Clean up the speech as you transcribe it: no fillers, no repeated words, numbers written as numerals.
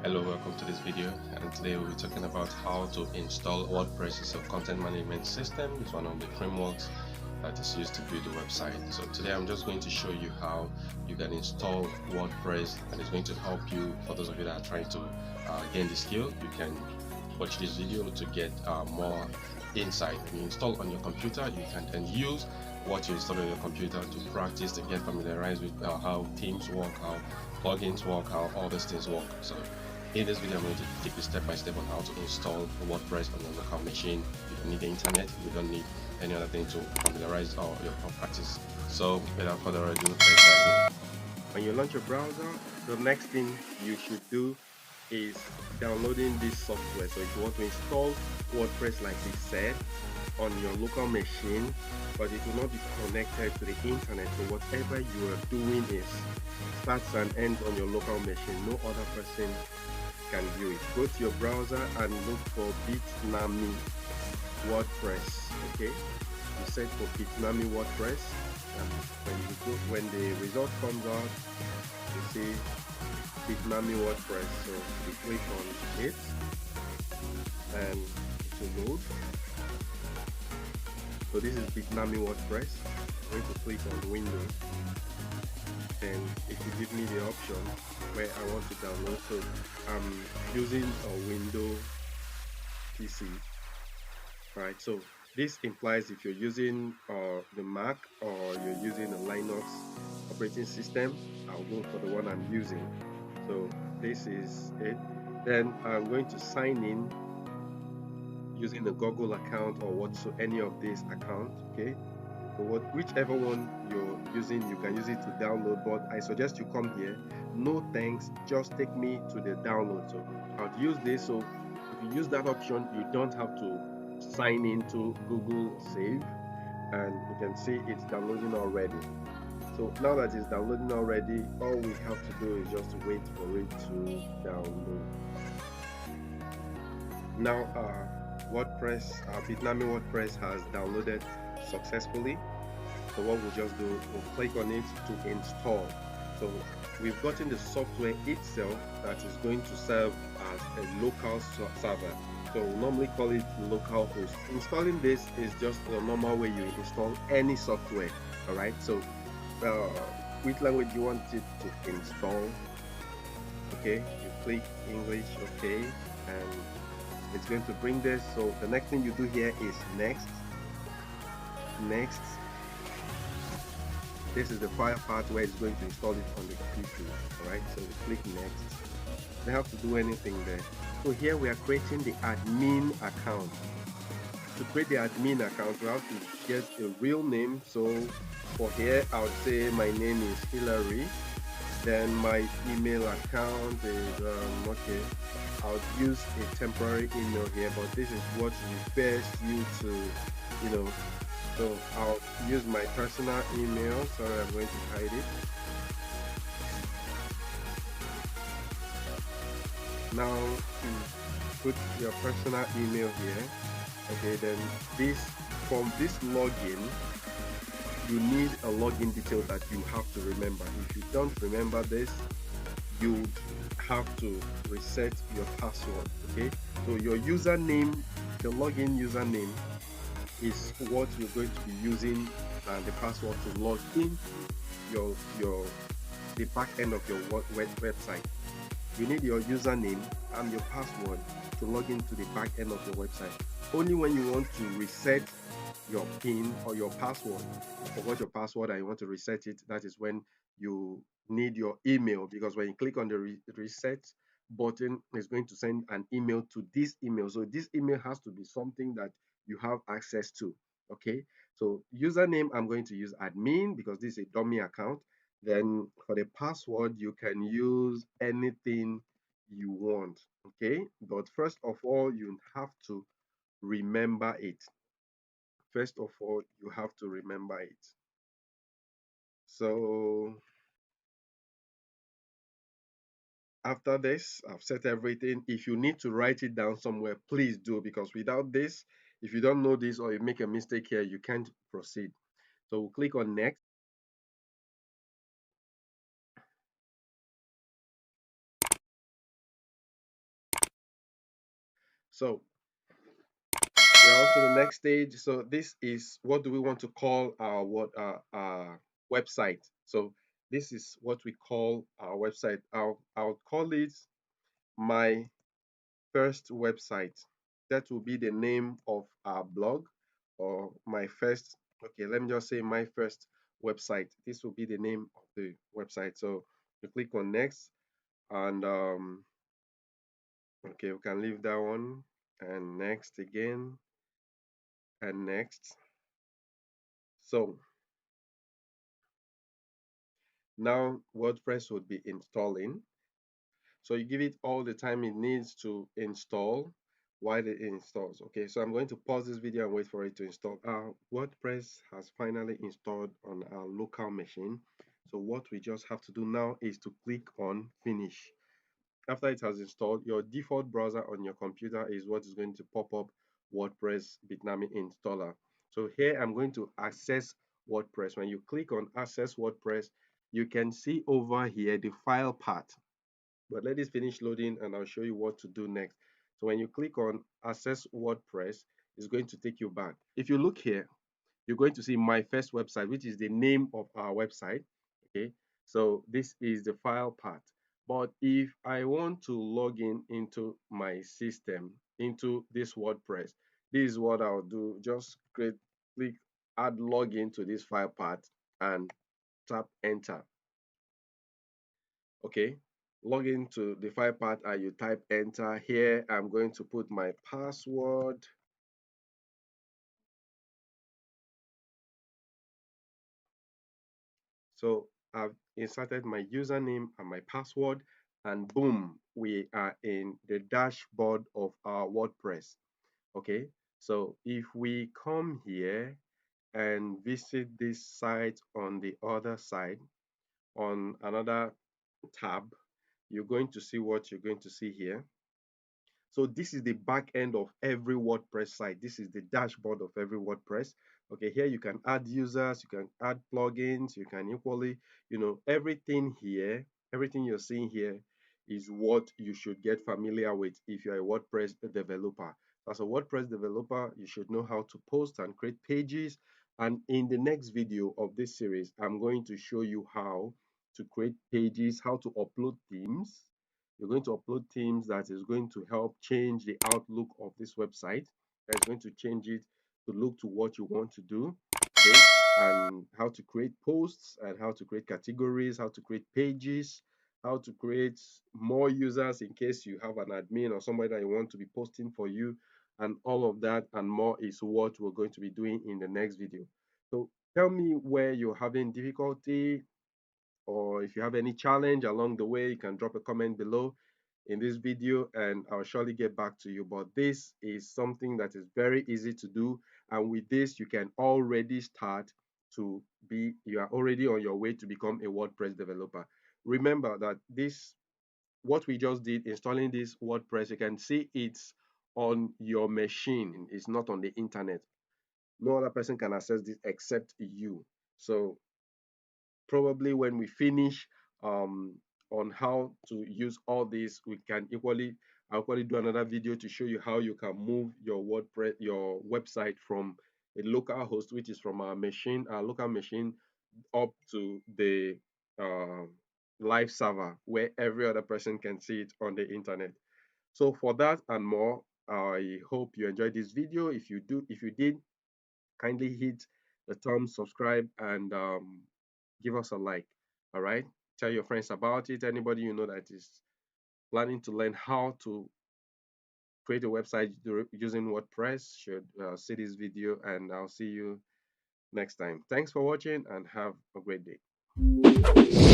Hello, welcome to this video, and today we'll be talking about how to install WordPress. It's a content management system. It's one of the frameworks that is used to build a website. So today I'm just going to show you how you can install WordPress, and it's going to help you. For those of you that are trying to gain the skill, you can watch this video to get more insight. When you install on your computer, you can then use what you install on your computer to practice, to get familiarized with how themes work, how plugins work, how all these things work. So in this video, I'm going to take you step by step on how to install WordPress on your local machine. You don't need the internet, you don't need any other thing to familiarize or your practice. So without further ado, let's dive in. When you launch your browser, the next thing you should do is downloading this software. So if you want to install WordPress like we said on your local machine, but it will not be connected to the internet, so whatever you are doing is starts and ends on your local machine. No other person can view it. Go to your browser and look for Bitnami WordPress. Okay, you search for Bitnami WordPress, and when the result comes out, you see Bitnami WordPress. So you click on it and it will load. So this is Bitnami WordPress. I'm going to click on Windows, and it will give me the option where I want to download. So I'm using a Windows PC, right? So this implies if you're using the Mac or you're using a Linux operating system, I'll go for the one I'm using. So this is it. Then I'm going to sign in using a Google account or any of these accounts. Okay, so whichever one you're using, you can use it to download, but I suggest you come here. No thanks, just take me to the download. So I'll use this. So if you use that option, you don't have to sign into Google Save, and you can see it's downloading already. So now that it's downloading already, all we have to do is just wait for it to download. Now Bitnami WordPress has downloaded successfully. So what we'll just do, we'll click on it to install. So we've gotten the software itself that is going to serve as a local server. So we normally call it LocalHost. Installing this is just the normal way you install any software. All right. So which language you want it to install? Okay. You click English. Okay, and it's going to bring this. So the next thing you do here is next. This is the file part where it's going to install it on the PC. All right, so we click next. Don't have to do anything there. So here we are creating the admin account. To create the admin account, we have to get a real name. So for here, I would say my name is Hilary. Then my email account is okay. I'll use a temporary email here, but this is what refers you to, so I'll use my personal email. Sorry, I'm going to hide it. Now put your personal email here. Okay, then from this login, you need a login detail that you have to remember. If you don't remember this, you have to reset your password. Okay, so your username, the login username, is what you're going to be using, and the password to log in the back end of your website. You need your username and your password to log into the back end of your website. Only when you want to reset your PIN or your password, you forgot your password and you want to reset it, that is when you need your email, because when you click on the reset button, it's going to send an email to this email. So this email has to be something that you have access to. Okay, so username, I'm going to use admin because this is a dummy account. Then for the password, you can use anything you want. Okay, but first of all, you have to remember it. First of all, you have to remember it. So after this, I've set everything. If you need to write it down somewhere, please do, because without this, if you don't know this or you make a mistake here, you can't proceed. So we'll click on next. So we're on to the next stage. So this is, what do we want to call our website? So this is what we call our website. I'll call it my first website. That will be the name of our blog, or my first. Okay, let me just say my first website. This will be the name of the website. So you click on next, and okay, we can leave that one, and next again, and next. So now WordPress would be installing. So you give it all the time it needs to install while it installs. Okay, so I'm going to pause this video and wait for it to install. WordPress has finally installed on our local machine. So what we just have to do now is to click on finish. After it has installed, your default browser on your computer is what is going to pop up WordPress Bitnami installer. So here I'm going to access WordPress. When you click on access WordPress, you can see over here the file path. But let this finish loading and I'll show you what to do next. So when you click on access WordPress, it's going to take you back. If you look here, you're going to see my first website, which is the name of our website. Okay, so this is the file path. But if I want to log in into my system, into this WordPress, this is what I'll do. Just click add login to this file path and tap enter. Okay, log into the file path and you type enter. Here I'm going to put my password. So I've inserted my username and my password, and boom, we are in the dashboard of our WordPress. Okay, so if we come here and visit this site on the other side, on another tab, you're going to see what you're going to see here. So this is the back end of every WordPress site. This is the dashboard of every WordPress. Okay, here you can add users, you can add plugins, you can equally, everything here, everything you're seeing here is what you should get familiar with if you're a WordPress developer. As a WordPress developer, you should know how to post and create pages. And in the next video of this series, I'm going to show you how to create pages, how to upload themes. You're going to upload themes that is going to help change the outlook of this website. That's going to change it to look to what you want to do. Okay, and how to create posts, and how to create categories, how to create pages, how to create more users in case you have an admin or somebody that you want to be posting for you, and all of that and more is what we're going to be doing in the next video. So tell me where you're having difficulty, or if you have any challenge along the way, you can drop a comment below in this video and I'll surely get back to you. But this is something that is very easy to do, and with this you can already start to be, you are already on your way to become a WordPress developer. Remember that this, what we just did, installing this WordPress, you can see it's on your machine, it's not on the internet. No other person can access this except you. So probably when we finish um, on how to use all this, we can I'll equally do another video to show you how you can move your WordPress, your website from a local host, which is from our local machine, up to the uh, live server where every other person can see it on the internet. So for that and more, I hope you enjoyed this video. If you did, kindly hit the subscribe, and give us a like. All right, tell your friends about it. Anybody you know that is planning to learn how to create a website using WordPress should see this video, and I'll see you next time. Thanks for watching and have a great day.